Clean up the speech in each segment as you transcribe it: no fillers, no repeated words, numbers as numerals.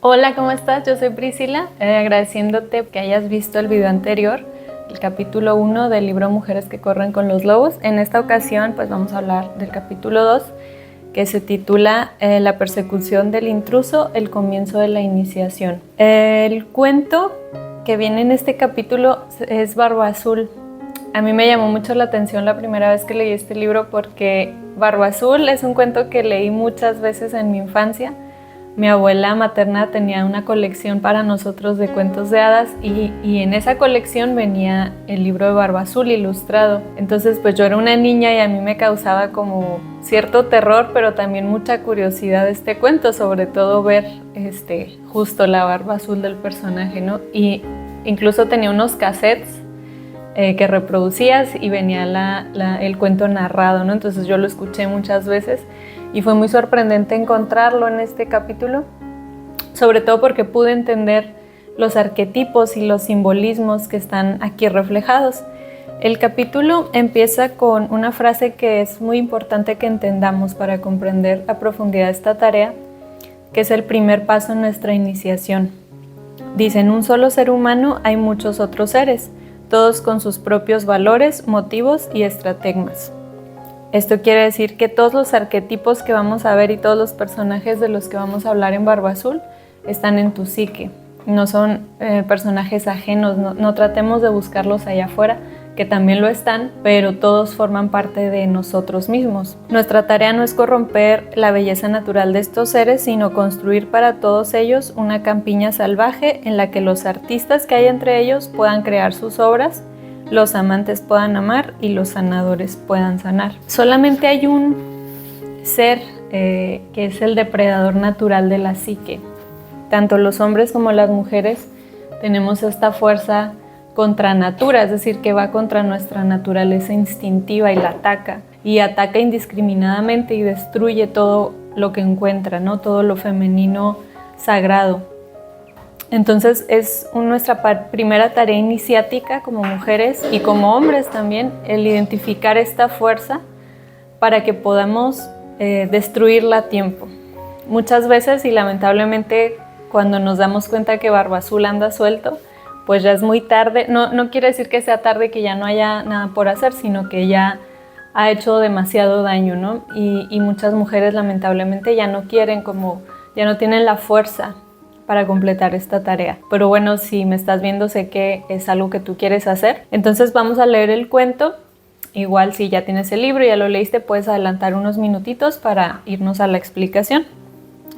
Hola, ¿cómo estás? Yo soy Priscila, agradeciéndote que hayas visto el video anterior, el capítulo 1 del libro Mujeres que corren con los lobos. En esta ocasión pues vamos a hablar del capítulo 2, que se titula La persecución del intruso, el comienzo de la iniciación. El cuento que viene en este capítulo es Barba Azul. A mí me llamó mucho la atención la primera vez que leí este libro porque Barba Azul es un cuento que leí muchas veces en mi infancia. Mi abuela materna tenía una colección para nosotros de cuentos de hadas y en esa colección venía el libro de Barba Azul ilustrado. Entonces pues yo era una niña y a mí me causaba como cierto terror, pero también mucha curiosidad este cuento, sobre todo ver justo la barba azul del personaje, ¿no? Y incluso tenía unos cassettes que reproducías y venía el cuento narrado, ¿no? Entonces yo lo escuché muchas veces y fue muy sorprendente encontrarlo en este capítulo, sobre todo porque pude entender los arquetipos y los simbolismos que están aquí reflejados. El capítulo empieza con una frase que es muy importante que entendamos para comprender a profundidad esta tarea, que es el primer paso en nuestra iniciación. Dice: en un solo ser humano hay muchos otros seres, todos con sus propios valores, motivos y estratagemas. Esto quiere decir que todos los arquetipos que vamos a ver y todos los personajes de los que vamos a hablar en Barba Azul están en tu psique. No son personajes ajenos, no tratemos de buscarlos allá afuera, que también lo están, pero todos forman parte de nosotros mismos. Nuestra tarea no es corromper la belleza natural de estos seres, sino construir para todos ellos una campiña salvaje en la que los artistas que hay entre ellos puedan crear sus obras, los amantes puedan amar y los sanadores puedan sanar. Solamente hay un ser que es el depredador natural de la psique. Tanto los hombres como las mujeres tenemos esta fuerza contra natura, es decir, que va contra nuestra naturaleza instintiva y la ataca. Y ataca indiscriminadamente y destruye todo lo que encuentra, ¿no? Todo lo femenino sagrado. Entonces es nuestra primera tarea iniciática como mujeres y como hombres también, el identificar esta fuerza para que podamos destruirla a tiempo. Muchas veces y lamentablemente cuando nos damos cuenta que Barba Azul anda suelto, pues ya es muy tarde. No quiere decir que sea tarde, que ya no haya nada por hacer, sino que ya ha hecho demasiado daño, ¿no? Y muchas mujeres lamentablemente ya no quieren, ya no tienen la fuerza para completar esta tarea. Pero bueno, si me estás viendo, sé que es algo que tú quieres hacer. Entonces vamos a leer el cuento. Igual si ya tienes el libro y ya lo leíste, puedes adelantar unos minutitos para irnos a la explicación.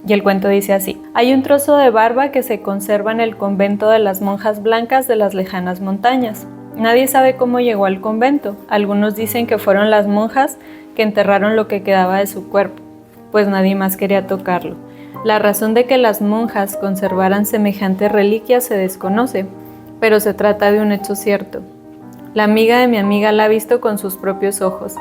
Y el cuento dice así: hay un trozo de barba que se conserva en el convento de las monjas blancas de las lejanas montañas. Nadie sabe cómo llegó al convento. Algunos dicen que fueron las monjas que enterraron lo que quedaba de su cuerpo, pues nadie más quería tocarlo. La razón de que las monjas conservaran semejante reliquia se desconoce, pero se trata de un hecho cierto. La amiga de mi amiga la ha visto con sus propios ojos.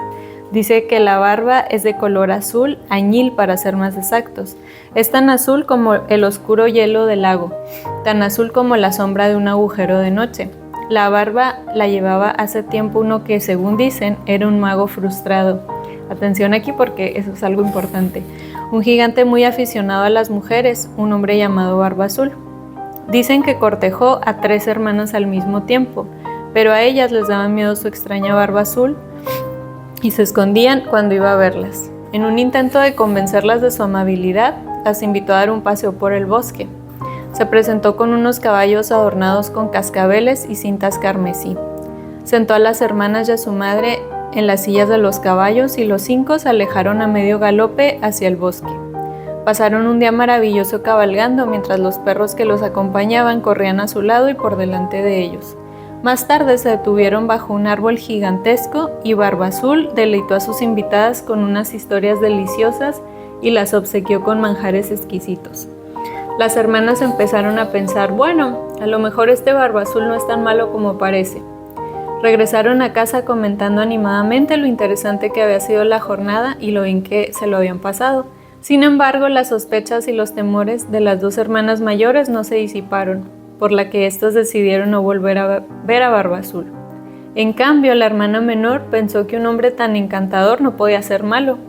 Dice que la barba es de color azul, añil para ser más exactos. Es tan azul como el oscuro hielo del lago, tan azul como la sombra de un agujero de noche. La barba la llevaba hace tiempo uno que, según dicen, era un mago frustrado. Atención aquí porque eso es algo importante. Un gigante muy aficionado a las mujeres, un hombre llamado Barba Azul. Dicen que cortejó a 3 hermanas al mismo tiempo, pero a ellas les daba miedo su extraña barba azul y se escondían cuando iba a verlas. En un intento de convencerlas de su amabilidad, las invitó a dar un paseo por el bosque. Se presentó con unos caballos adornados con cascabeles y cintas carmesí. Sentó a las hermanas y a su madre en las sillas de los caballos y los 5 se alejaron a medio galope hacia el bosque. Pasaron un día maravilloso cabalgando mientras los perros que los acompañaban corrían a su lado y por delante de ellos. Más tarde se detuvieron bajo un árbol gigantesco y Barba Azul deleitó a sus invitadas con unas historias deliciosas y las obsequió con manjares exquisitos. Las hermanas empezaron a pensar: bueno, a lo mejor este Barba Azul no es tan malo como parece. Regresaron a casa comentando animadamente lo interesante que había sido la jornada y lo bien que se lo habían pasado. Sin embargo, las sospechas y los temores de las 2 hermanas mayores no se disiparon, por la que éstas decidieron no volver a ver a Barba Azul. En cambio, la hermana menor pensó que un hombre tan encantador no podía ser malo.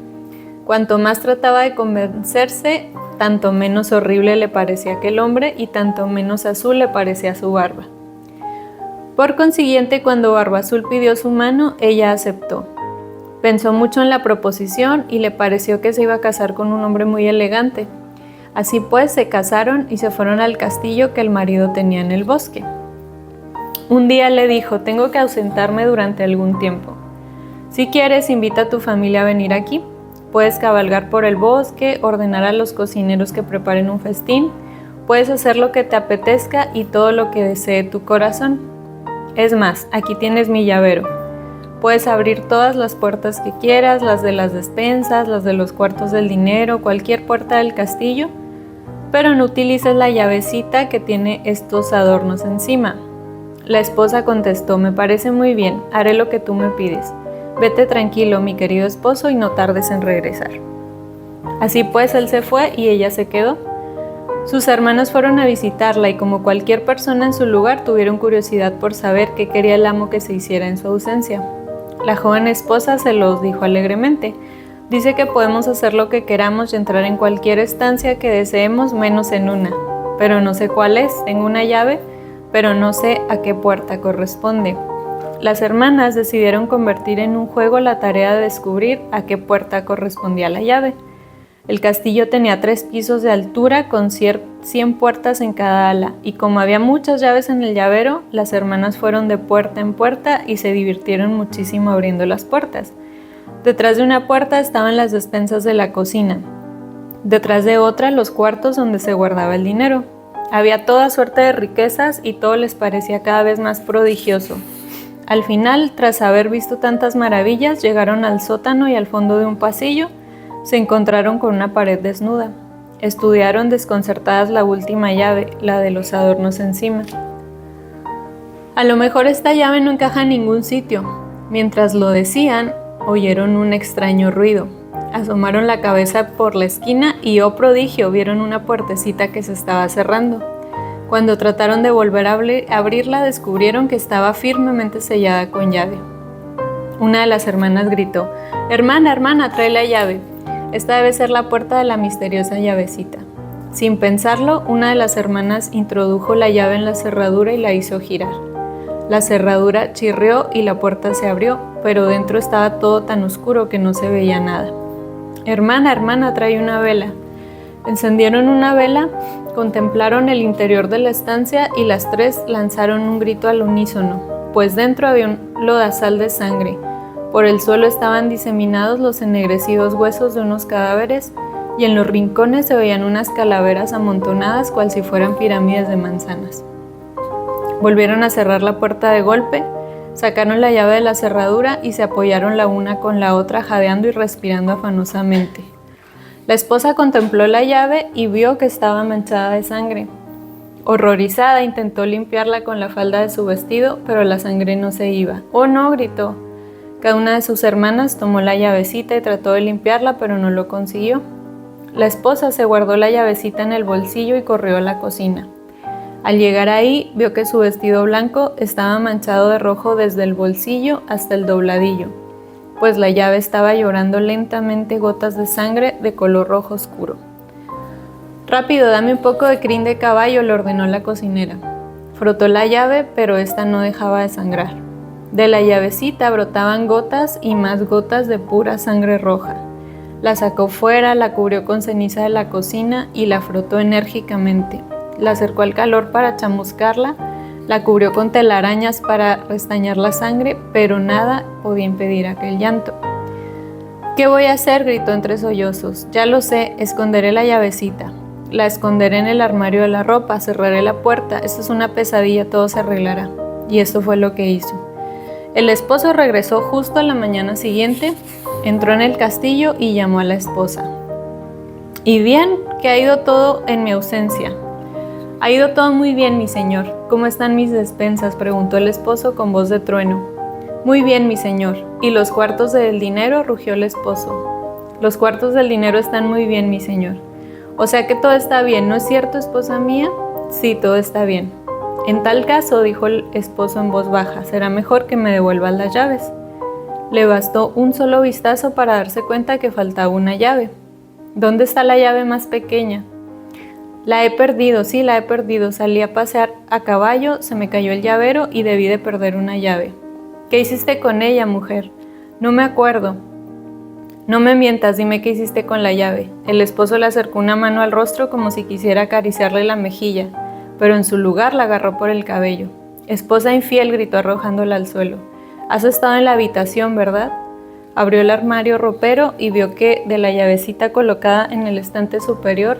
Cuanto más trataba de convencerse, tanto menos horrible le parecía aquel hombre y tanto menos azul le parecía su barba. Por consiguiente, cuando Barba Azul pidió su mano, ella aceptó. Pensó mucho en la proposición y le pareció que se iba a casar con un hombre muy elegante. Así pues, se casaron y se fueron al castillo que el marido tenía en el bosque. Un día le dijo: tengo que ausentarme durante algún tiempo. Si quieres, invita a tu familia a venir aquí. Puedes cabalgar por el bosque, ordenar a los cocineros que preparen un festín, puedes hacer lo que te apetezca y todo lo que desee tu corazón. Es más, aquí tienes mi llavero. Puedes abrir todas las puertas que quieras, las de las despensas, las de los cuartos del dinero, cualquier puerta del castillo, pero no utilices la llavecita que tiene estos adornos encima. La esposa contestó: me parece muy bien, haré lo que tú me pides. Vete tranquilo, mi querido esposo, y no tardes en regresar. Así pues, él se fue y ella se quedó. Sus hermanos fueron a visitarla y, como cualquier persona en su lugar, tuvieron curiosidad por saber qué quería el amo que se hiciera en su ausencia. La joven esposa se los dijo alegremente: dice que podemos hacer lo que queramos y entrar en cualquier estancia que deseemos menos en una, pero no sé cuál es. Tengo una llave, pero no sé a qué puerta corresponde. Las hermanas decidieron convertir en un juego la tarea de descubrir a qué puerta correspondía la llave. El castillo tenía 3 pisos de altura con 100 puertas en cada ala, y como había muchas llaves en el llavero, las hermanas fueron de puerta en puerta y se divirtieron muchísimo abriendo las puertas. Detrás de una puerta estaban las despensas de la cocina, detrás de otra los cuartos donde se guardaba el dinero. Había toda suerte de riquezas y todo les parecía cada vez más prodigioso. Al final, tras haber visto tantas maravillas, llegaron al sótano y al fondo de un pasillo se encontraron con una pared desnuda. Estudiaron desconcertadas la última llave, la de los adornos encima. A lo mejor esta llave no encaja en ningún sitio. Mientras lo decían, oyeron un extraño ruido. Asomaron la cabeza por la esquina y, oh prodigio, vieron una puertecita que se estaba cerrando. Cuando trataron de volver a abrirla, descubrieron que estaba firmemente sellada con llave. Una de las hermanas gritó: hermana, hermana, trae la llave. Esta debe ser la puerta de la misteriosa llavecita. Sin pensarlo, una de las hermanas introdujo la llave en la cerradura y la hizo girar. La cerradura chirrió y la puerta se abrió, pero dentro estaba todo tan oscuro que no se veía nada. Hermana, hermana, trae una vela. Encendieron una vela, contemplaron el interior de la estancia y las 3 lanzaron un grito al unísono, pues dentro había un lodazal de sangre. Por el suelo estaban diseminados los ennegrecidos huesos de unos cadáveres y en los rincones se veían unas calaveras amontonadas cual si fueran pirámides de manzanas. Volvieron a cerrar la puerta de golpe, sacaron la llave de la cerradura y se apoyaron la una con la otra, jadeando y respirando afanosamente. La esposa contempló la llave y vio que estaba manchada de sangre. Horrorizada, intentó limpiarla con la falda de su vestido, pero la sangre no se iba. ¡Oh no!, gritó. Cada una de sus hermanas tomó la llavecita y trató de limpiarla, pero no lo consiguió. La esposa se guardó la llavecita en el bolsillo y corrió a la cocina. Al llegar ahí, vio que su vestido blanco estaba manchado de rojo desde el bolsillo hasta el dobladillo, pues la llave estaba llorando lentamente gotas de sangre de color rojo oscuro. Rápido, dame un poco de crin de caballo, le ordenó la cocinera. Frotó la llave, pero esta no dejaba de sangrar. De la llavecita brotaban gotas y más gotas de pura sangre roja. La sacó fuera, la cubrió con ceniza de la cocina y la frotó enérgicamente. La acercó al calor para chamuscarla, la cubrió con telarañas para restañar la sangre, pero nada podía impedir aquel llanto. ¿Qué voy a hacer?, gritó entre sollozos. Ya lo sé, esconderé la llavecita. La esconderé en el armario de la ropa, cerraré la puerta. Esto es una pesadilla, todo se arreglará. Y esto fue lo que hizo. El esposo regresó justo a la mañana siguiente, entró en el castillo y llamó a la esposa. ¿Y bien? ¿Qué ha ido todo en mi ausencia? Ha ido todo muy bien, mi señor. ¿Cómo están mis despensas?, preguntó el esposo con voz de trueno. Muy bien, mi señor. ¿Y los cuartos del dinero?, rugió el esposo. Los cuartos del dinero están muy bien, mi señor. O sea que todo está bien, ¿no es cierto, esposa mía? Sí, todo está bien. En tal caso, dijo el esposo en voz baja, será mejor que me devuelvas las llaves. Le bastó un solo vistazo para darse cuenta que faltaba una llave. ¿Dónde está la llave más pequeña? La he perdido, sí, la he perdido. Salí a pasear a caballo, se me cayó el llavero y debí de perder una llave. ¿Qué hiciste con ella, mujer? No me acuerdo. No me mientas, dime qué hiciste con la llave. El esposo le acercó una mano al rostro como si quisiera acariciarle la mejilla, pero en su lugar la agarró por el cabello. Esposa infiel, gritó arrojándola al suelo. Has estado en la habitación, ¿verdad? Abrió el armario ropero y vio que de la llavecita colocada en el estante superior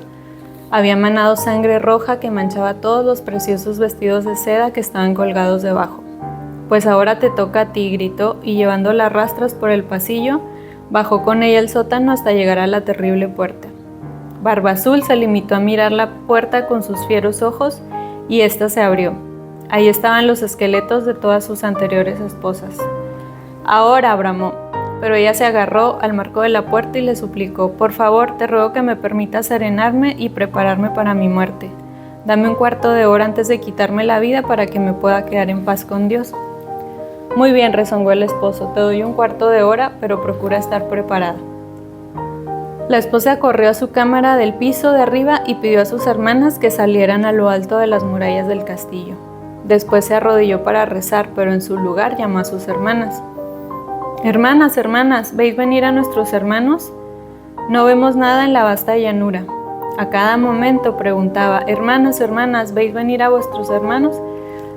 había manado sangre roja que manchaba todos los preciosos vestidos de seda que estaban colgados debajo. Pues ahora te toca a ti, gritó, y llevándola a rastras por el pasillo, bajó con ella el sótano hasta llegar a la terrible puerta. Barba Azul se limitó a mirar la puerta con sus fieros ojos y ésta se abrió. Ahí estaban los esqueletos de todas sus anteriores esposas. Ahora, bramó, pero ella se agarró al marco de la puerta y le suplicó: por favor, te ruego que me permitas serenarme y prepararme para mi muerte. Dame un cuarto de hora antes de quitarme la vida para que me pueda quedar en paz con Dios. Muy bien, rezongó el esposo, te doy un cuarto de hora, pero procura estar preparada. La esposa corrió a su cámara del piso de arriba y pidió a sus hermanas que salieran a lo alto de las murallas del castillo. Después se arrodilló para rezar, pero en su lugar llamó a sus hermanas. Hermanas, hermanas, ¿veis venir a nuestros hermanos? No vemos nada en la vasta llanura. A cada momento preguntaba: hermanas, hermanas, ¿veis venir a vuestros hermanos?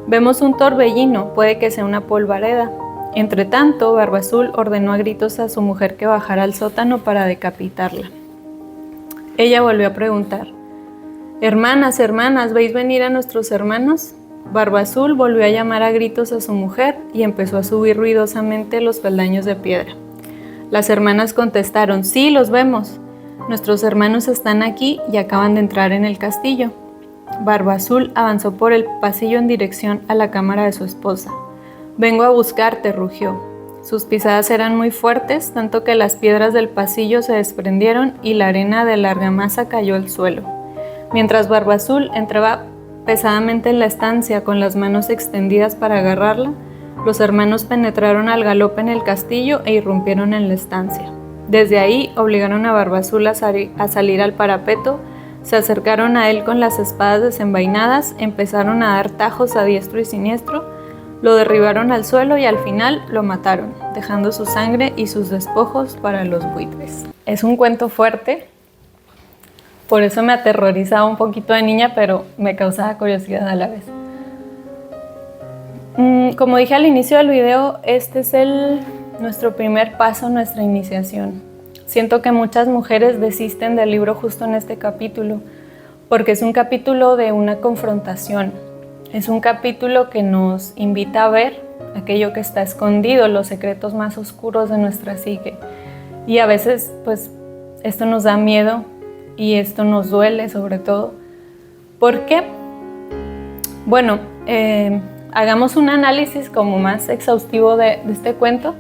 Vemos un torbellino, puede que sea una polvareda. Entretanto, Barba Azul ordenó a gritos a su mujer que bajara al sótano para decapitarla. Ella volvió a preguntar: hermanas, hermanas, ¿veis venir a nuestros hermanos? Barba Azul volvió a llamar a gritos a su mujer y empezó a subir ruidosamente los peldaños de piedra. Las hermanas contestaron: sí, los vemos. Nuestros hermanos están aquí y acaban de entrar en el castillo. Barba Azul avanzó por el pasillo en dirección a la cámara de su esposa. Vengo a buscarte, rugió. Sus pisadas eran muy fuertes, tanto que las piedras del pasillo se desprendieron y la arena de la argamasa cayó al suelo. Mientras Barba Azul entraba pesadamente en la estancia con las manos extendidas para agarrarla, los hermanos penetraron al galope en el castillo e irrumpieron en la estancia. Desde ahí obligaron a Barba Azul a salir al parapeto, se acercaron a él con las espadas desenvainadas, empezaron a dar tajos a diestro y siniestro, lo derribaron al suelo y al final lo mataron, dejando su sangre y sus despojos para los buitres. Es un cuento fuerte, por eso me aterrorizaba un poquito de niña, pero me causaba curiosidad a la vez. Como dije al inicio del video, este es nuestro primer paso, nuestra iniciación. Siento que muchas mujeres desisten del libro justo en este capítulo, porque es un capítulo de una confrontación. Es un capítulo que nos invita a ver aquello que está escondido, los secretos más oscuros de nuestra psique. Y a veces, pues, esto nos da miedo y esto nos duele sobre todo. ¿Por qué? Bueno, hagamos un análisis como más exhaustivo de este cuento.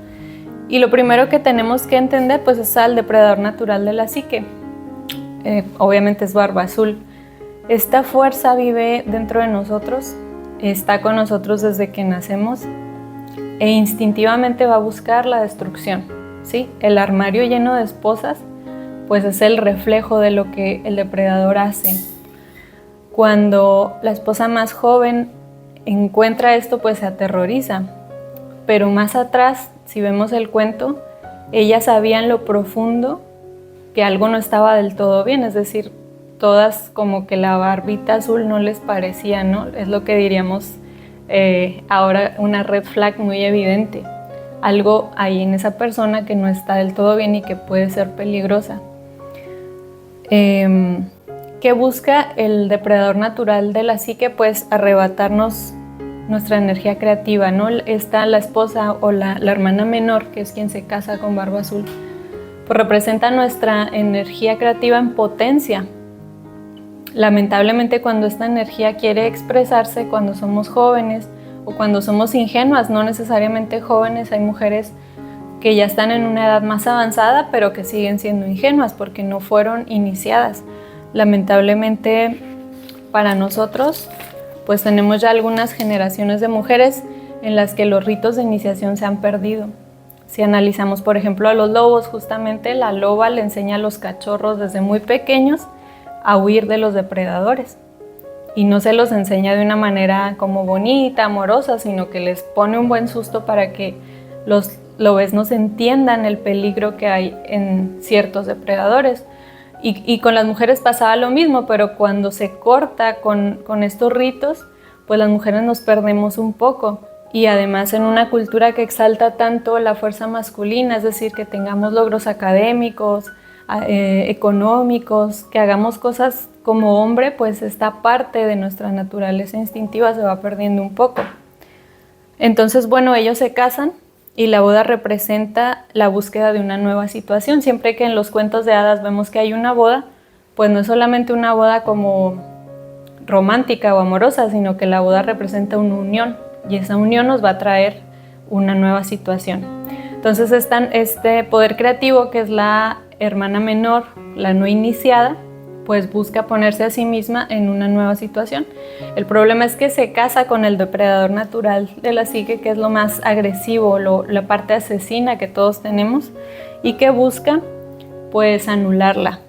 Y lo primero que tenemos que entender pues es al depredador natural de la psique. Obviamente es Barba Azul. Esta fuerza vive dentro de nosotros, está con nosotros desde que nacemos e instintivamente va a buscar la destrucción, ¿sí? El armario lleno de esposas pues es el reflejo de lo que el depredador hace. Cuando la esposa más joven encuentra esto pues se aterroriza, pero más atrás, si vemos el cuento, ellas sabían lo profundo que algo no estaba del todo bien, es decir, todas como que la barbita azul no les parecía, ¿no? Es lo que diríamos ahora una red flag muy evidente. Algo ahí en esa persona que no está del todo bien y que puede ser peligrosa. ¿Qué busca el depredador natural de la psique? Pues arrebatarnos nuestra energía creativa, ¿no? Está la esposa o la hermana menor, que es quien se casa con Barba Azul, pues representa nuestra energía creativa en potencia. Lamentablemente cuando esta energía quiere expresarse, cuando somos jóvenes o cuando somos ingenuas, no necesariamente jóvenes, hay mujeres que ya están en una edad más avanzada, pero que siguen siendo ingenuas porque no fueron iniciadas. Lamentablemente para nosotros, pues tenemos ya algunas generaciones de mujeres en las que los ritos de iniciación se han perdido. Si analizamos, por ejemplo, a los lobos, justamente la loba le enseña a los cachorros desde muy pequeños a huir de los depredadores. Y no se los enseña de una manera como bonita, amorosa, sino que les pone un buen susto para que los lobeznos entiendan el peligro que hay en ciertos depredadores. Y con las mujeres pasaba lo mismo, pero cuando se corta con estos ritos, pues las mujeres nos perdemos un poco. Y además en una cultura que exalta tanto la fuerza masculina, es decir, que tengamos logros académicos, económicos, que hagamos cosas como hombre, pues esta parte de nuestra naturaleza instintiva se va perdiendo un poco. Entonces, bueno, ellos se casan y la boda representa la búsqueda de una nueva situación. Siempre que en los cuentos de hadas vemos que hay una boda, pues no es solamente una boda como romántica o amorosa, sino que la boda representa una unión y esa unión nos va a traer una nueva situación. Entonces este poder creativo, que es la hermana menor, la no iniciada, pues busca ponerse a sí misma en una nueva situación. El problema es que se casa con el depredador natural de la psique, que es lo más agresivo, la parte asesina que todos tenemos, y que busca pues anularla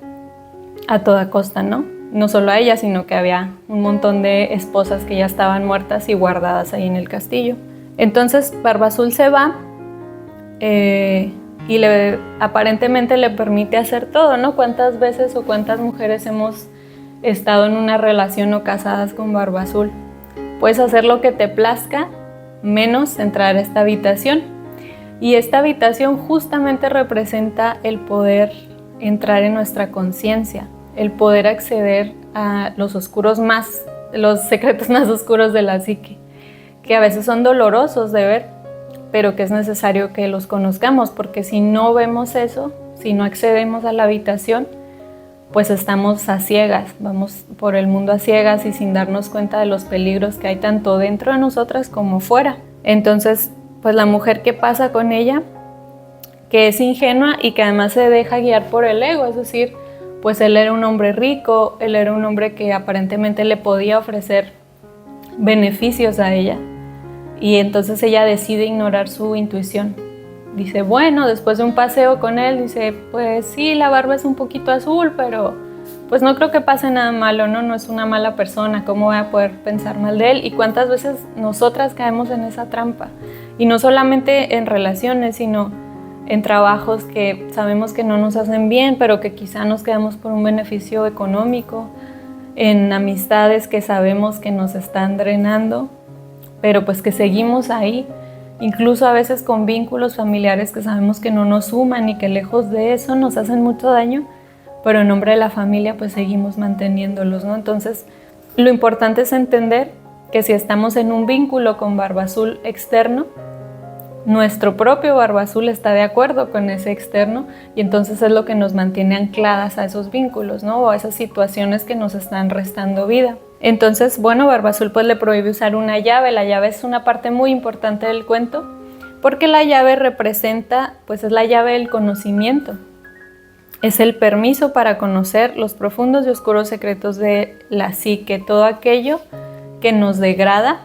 a toda costa, ¿no? No solo a ella, sino que había un montón de esposas que ya estaban muertas y guardadas ahí en el castillo. Entonces Barba Azul se va y aparentemente le permite hacer todo, ¿no? ¿Cuántas veces o cuántas mujeres hemos estado en una relación o casadas con Barba Azul? Puedes hacer lo que te plazca, menos entrar a esta habitación. Y esta habitación justamente representa el poder entrar en nuestra conciencia, el poder acceder a los secretos más oscuros de la psique, que a veces son dolorosos de ver, pero que es necesario que los conozcamos, porque si no vemos eso, si no accedemos a la habitación, pues estamos a ciegas, vamos por el mundo a ciegas y sin darnos cuenta de los peligros que hay tanto dentro de nosotras como fuera. Entonces, pues la mujer que pasa con ella, que es ingenua y que además se deja guiar por el ego, es decir, pues él era un hombre rico, él era un hombre que aparentemente le podía ofrecer beneficios a ella. Y entonces ella decide ignorar su intuición. Dice, bueno, después de un paseo con él, dice, pues sí, la barba es un poquito azul, pero pues no creo que pase nada malo, ¿no? No es una mala persona, ¿cómo voy a poder pensar mal de él? Y cuántas veces nosotras caemos en esa trampa. Y no solamente en relaciones, sino en trabajos que sabemos que no nos hacen bien, pero que quizá nos quedamos por un beneficio económico, en amistades que sabemos que nos están drenando, pero pues que seguimos ahí, incluso a veces con vínculos familiares que sabemos que no nos suman y que lejos de eso nos hacen mucho daño, pero en nombre de la familia pues seguimos manteniéndolos, ¿no? Entonces lo importante es entender que si estamos en un vínculo con Barba Azul externo, nuestro propio Barba Azul está de acuerdo con ese externo y entonces es lo que nos mantiene ancladas a esos vínculos, ¿no? O a esas situaciones que nos están restando vida. Entonces, bueno, Barba Azul pues le prohíbe usar una llave. La llave es una parte muy importante del cuento porque la llave representa, pues es la llave del conocimiento. Es el permiso para conocer los profundos y oscuros secretos de la psique, todo aquello que nos degrada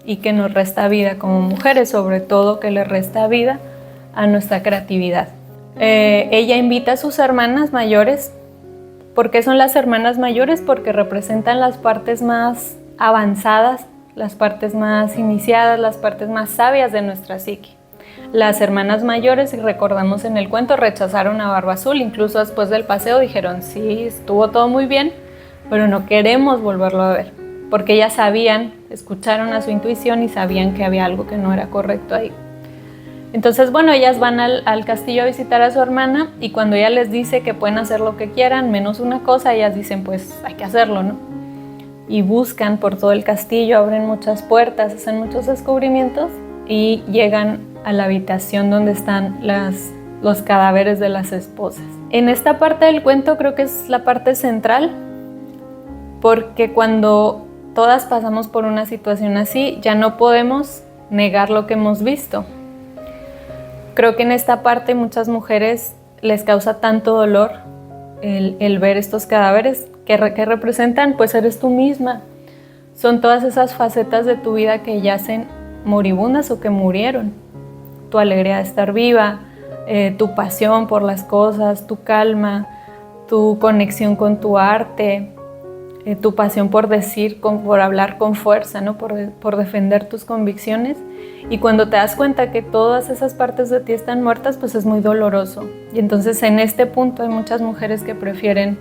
y que nos resta vida como mujeres, sobre todo que le resta vida a nuestra creatividad. Ella invita a sus hermanas mayores. ¿Por qué son las hermanas mayores? Porque representan las partes más avanzadas, las partes más iniciadas, las partes más sabias de nuestra psique. Las hermanas mayores, si recordamos en el cuento, rechazaron a Barba Azul, incluso después del paseo dijeron, sí, estuvo todo muy bien, pero no queremos volverlo a ver, porque ellas sabían, escucharon a su intuición y sabían que había algo que no era correcto ahí. Entonces, bueno, ellas van al castillo a visitar a su hermana y cuando ella les dice que pueden hacer lo que quieran, menos una cosa, ellas dicen, pues hay que hacerlo, ¿no? Y buscan por todo el castillo, abren muchas puertas, hacen muchos descubrimientos y llegan a la habitación donde están los cadáveres de las esposas. En esta parte del cuento creo que es la parte central, porque cuando todas pasamos por una situación así, ya no podemos negar lo que hemos visto. Creo que en esta parte muchas mujeres les causa tanto dolor el ver estos cadáveres que representan, pues eres tú misma. Son todas esas facetas de tu vida que yacen moribundas o que murieron. tu alegría de estar viva, tu pasión por las cosas, tu calma, tu conexión con tu arte, tu pasión por decir, por hablar con fuerza, ¿no? Por defender tus convicciones. Y cuando te das cuenta que todas esas partes de ti están muertas, pues es muy doloroso. Y entonces en este punto hay muchas mujeres que prefieren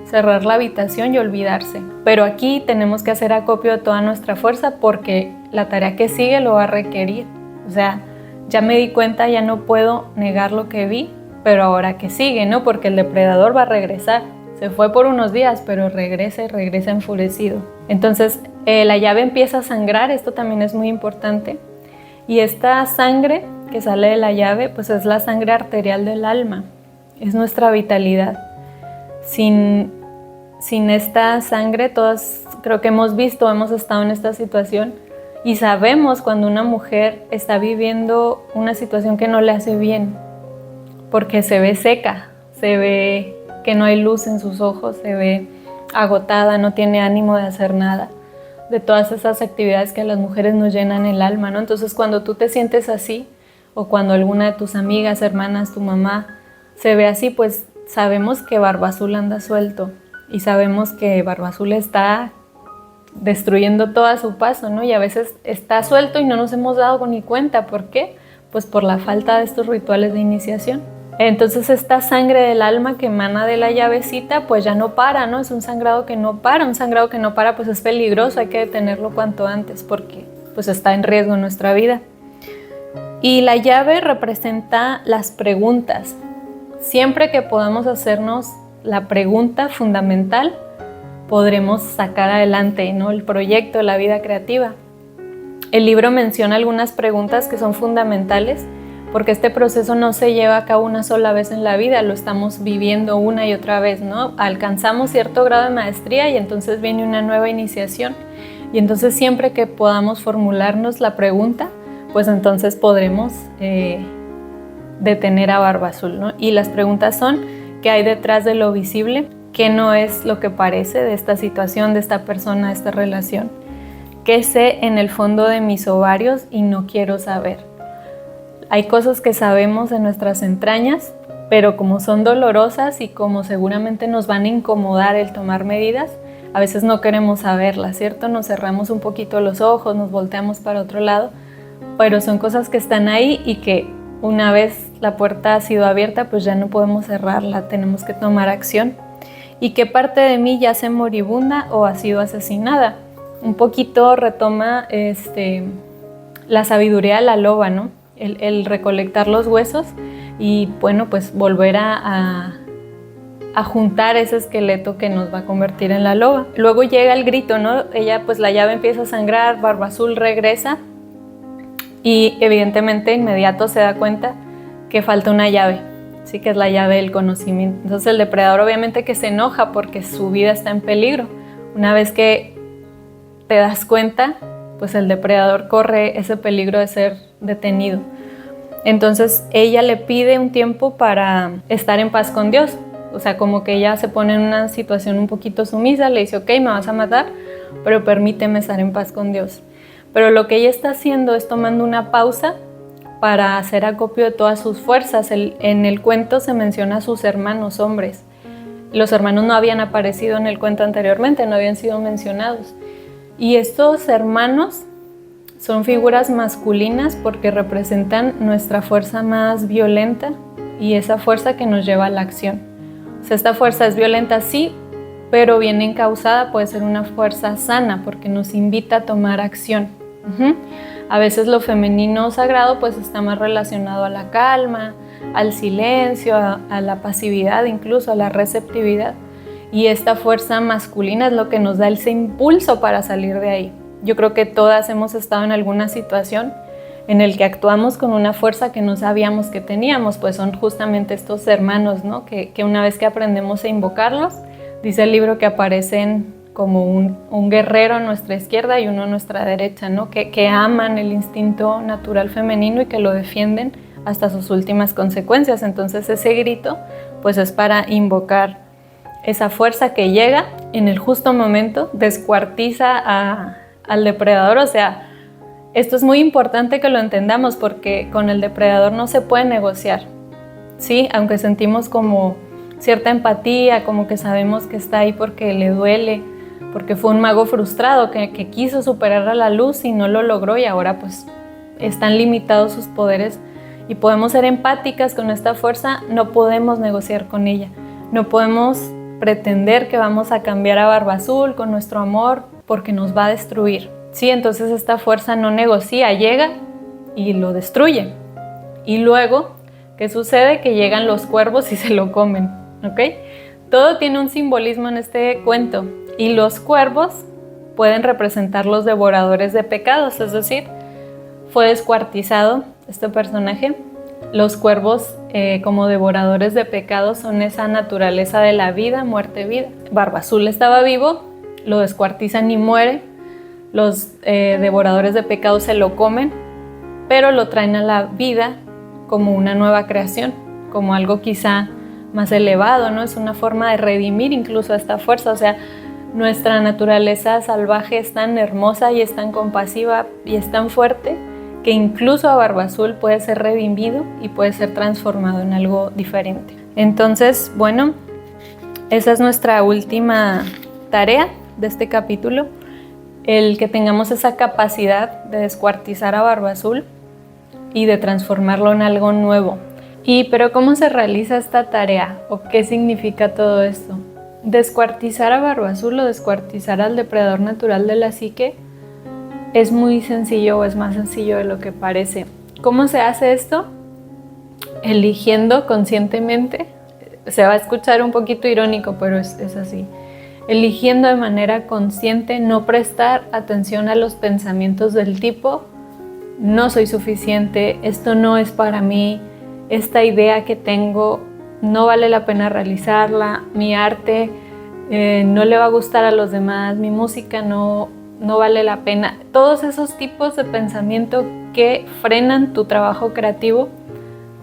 cerrar la habitación y olvidarse. Pero aquí tenemos que hacer acopio de toda nuestra fuerza porque la tarea que sigue lo va a requerir. O sea, ya me di cuenta, ya no puedo negar lo que vi, pero ahora que sigue, ¿no? Porque el depredador va a regresar. Se fue por unos días, pero regresa y regresa enfurecido. Entonces, la llave empieza a sangrar, esto también es muy importante. Y esta sangre que sale de la llave, pues es la sangre arterial del alma, es nuestra vitalidad. Sin esta sangre, todas creo que hemos estado en esta situación y sabemos cuando una mujer está viviendo una situación que no le hace bien, porque se ve seca, se ve que no hay luz en sus ojos, se ve agotada, no tiene ánimo de hacer nada, de todas esas actividades que a las mujeres nos llenan el alma, ¿no? Entonces cuando tú te sientes así, o cuando alguna de tus amigas, hermanas, tu mamá se ve así, pues sabemos que Barba Azul anda suelto y sabemos que Barba Azul está destruyendo todo a su paso, ¿no? Y a veces está suelto y no nos hemos dado ni cuenta. ¿Por qué? Pues por la falta de estos rituales de iniciación. Entonces esta sangre del alma que emana de la llavecita pues ya no para, ¿no? Es un sangrado que no para, pues es peligroso, hay que detenerlo cuanto antes porque pues está en riesgo nuestra vida. Y la llave representa las preguntas. Siempre que podamos hacernos la pregunta fundamental, podremos sacar adelante, ¿no? El proyecto, la vida creativa. El libro menciona algunas preguntas que son fundamentales porque este proceso no se lleva a cabo una sola vez en la vida, lo estamos viviendo una y otra vez, ¿no? Alcanzamos cierto grado de maestría y entonces viene una nueva iniciación. Y entonces siempre que podamos formularnos la pregunta, pues entonces podremos detener a Barba Azul, ¿no? Y las preguntas son: ¿qué hay detrás de lo visible? ¿Qué no es lo que parece de esta situación, de esta persona, de esta relación? ¿Qué sé en el fondo de mis ovarios y no quiero saber? Hay cosas que sabemos en nuestras entrañas, pero como son dolorosas y como seguramente nos van a incomodar el tomar medidas, a veces no queremos saberlas, ¿cierto? Nos cerramos un poquito los ojos, nos volteamos para otro lado, pero son cosas que están ahí y que una vez la puerta ha sido abierta, pues ya no podemos cerrarla, tenemos que tomar acción. ¿Y qué parte de mí yace moribunda o ha sido asesinada? Un poquito retoma la sabiduría de la loba, ¿no? El recolectar los huesos y bueno, pues volver a juntar ese esqueleto que nos va a convertir en la loba. Luego llega el grito, ¿no? Ella, pues la llave empieza a sangrar, Barba Azul regresa y evidentemente inmediato se da cuenta que falta una llave, sí, que es la llave del conocimiento. Entonces el depredador obviamente que se enoja porque su vida está en peligro. Una vez que te das cuenta, pues el depredador corre ese peligro de ser detenido. Entonces ella le pide un tiempo para estar en paz con Dios. O sea, como que ella se pone en una situación un poquito sumisa, le dice: ok, me vas a matar, pero permíteme estar en paz con Dios. Pero lo que ella está haciendo es tomando una pausa para hacer acopio de todas sus fuerzas. En el cuento se menciona a sus hermanos hombres. Los hermanos no habían aparecido en el cuento anteriormente, no habían sido mencionados. Y estos hermanos son figuras masculinas porque representan nuestra fuerza más violenta y esa fuerza que nos lleva a la acción. O sea, esta fuerza es violenta, sí, pero bien encauzada puede ser una fuerza sana porque nos invita a tomar acción. A veces lo femenino sagrado pues está más relacionado a la calma, al silencio, a la pasividad, incluso a la receptividad. Y esta fuerza masculina es lo que nos da ese impulso para salir de ahí. Yo creo que todas hemos estado en alguna situación en el que actuamos con una fuerza que no sabíamos que teníamos, pues son justamente estos hermanos, ¿no? Que una vez que aprendemos a invocarlos, dice el libro que aparecen como un guerrero a nuestra izquierda y uno a nuestra derecha, ¿no? Que aman el instinto natural femenino y que lo defienden hasta sus últimas consecuencias. Entonces ese grito pues es para invocar esa fuerza que llega en el justo momento, descuartiza al depredador. O sea, Esto es muy importante que lo entendamos porque con el depredador no se puede negociar, ¿sí? Aunque sentimos como cierta empatía, como que sabemos que está ahí porque le duele, porque fue un mago frustrado que quiso superar a la luz y no lo logró y ahora pues están limitados sus poderes y podemos ser empáticas con esta fuerza, no podemos negociar con ella, no podemos pretender que vamos a cambiar a Barba Azul con nuestro amor porque nos va a destruir. Sí, entonces esta fuerza no negocia, llega y lo destruye. Y luego, ¿qué sucede? Que llegan los cuervos y se lo comen, ¿ok? Todo tiene un simbolismo en este cuento y los cuervos pueden representar los devoradores de pecados, es decir, fue descuartizado este personaje. Los cuervos como devoradores de pecados son esa naturaleza de la vida, muerte, vida. Barba Azul estaba vivo, lo descuartizan y muere. Los devoradores de pecados se lo comen, pero lo traen a la vida como una nueva creación, como algo quizá más elevado, ¿no? Es una forma de redimir incluso a esta fuerza, o sea, nuestra naturaleza salvaje es tan hermosa y es tan compasiva y es tan fuerte que incluso a Barba Azul puede ser redimido y puede ser transformado en algo diferente. Entonces, bueno, esa es nuestra última tarea de este capítulo, el que tengamos esa capacidad de descuartizar a Barba Azul y de transformarlo en algo nuevo. Pero ¿cómo se realiza esta tarea? ¿O qué significa todo esto? Descuartizar a Barba Azul o descuartizar al depredador natural de la psique es muy sencillo o es más sencillo de lo que parece. ¿Cómo se hace esto? Eligiendo conscientemente, se va a escuchar un poquito irónico, pero es así. Eligiendo de manera consciente no prestar atención a los pensamientos del tipo no soy suficiente, esto no es para mí, esta idea que tengo no vale la pena realizarla, mi arte no le va a gustar a los demás, mi música no vale la pena. Todos esos tipos de pensamiento que frenan tu trabajo creativo,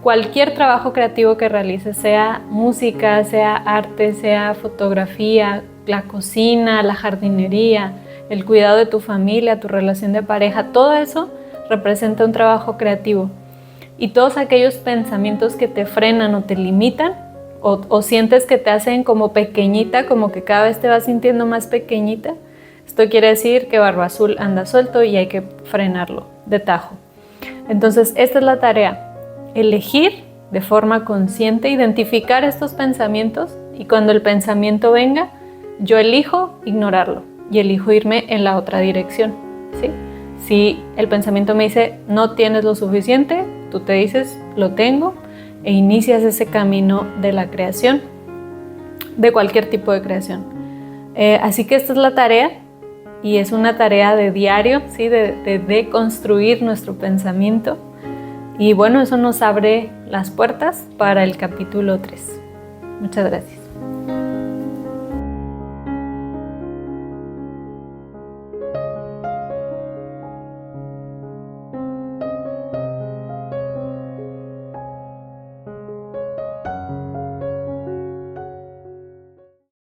cualquier trabajo creativo que realices, sea música, sea arte, sea fotografía, la cocina, la jardinería, el cuidado de tu familia, tu relación de pareja, todo eso representa un trabajo creativo. Y todos aquellos pensamientos que te frenan o te limitan o sientes que te hacen como pequeñita, como que cada vez te vas sintiendo más pequeñita, esto quiere decir que Barba Azul anda suelto y hay que frenarlo de tajo. Entonces, esta es la tarea, elegir de forma consciente, identificar estos pensamientos y cuando el pensamiento venga, yo elijo ignorarlo y elijo irme en la otra dirección, ¿sí? Si el pensamiento me dice no tienes lo suficiente, tú te dices lo tengo e inicias ese camino de la creación, de cualquier tipo de creación. Así que esta es la tarea y es una tarea de diario, ¿sí? de deconstruir nuestro pensamiento y bueno, eso nos abre las puertas para el capítulo 3. Muchas gracias.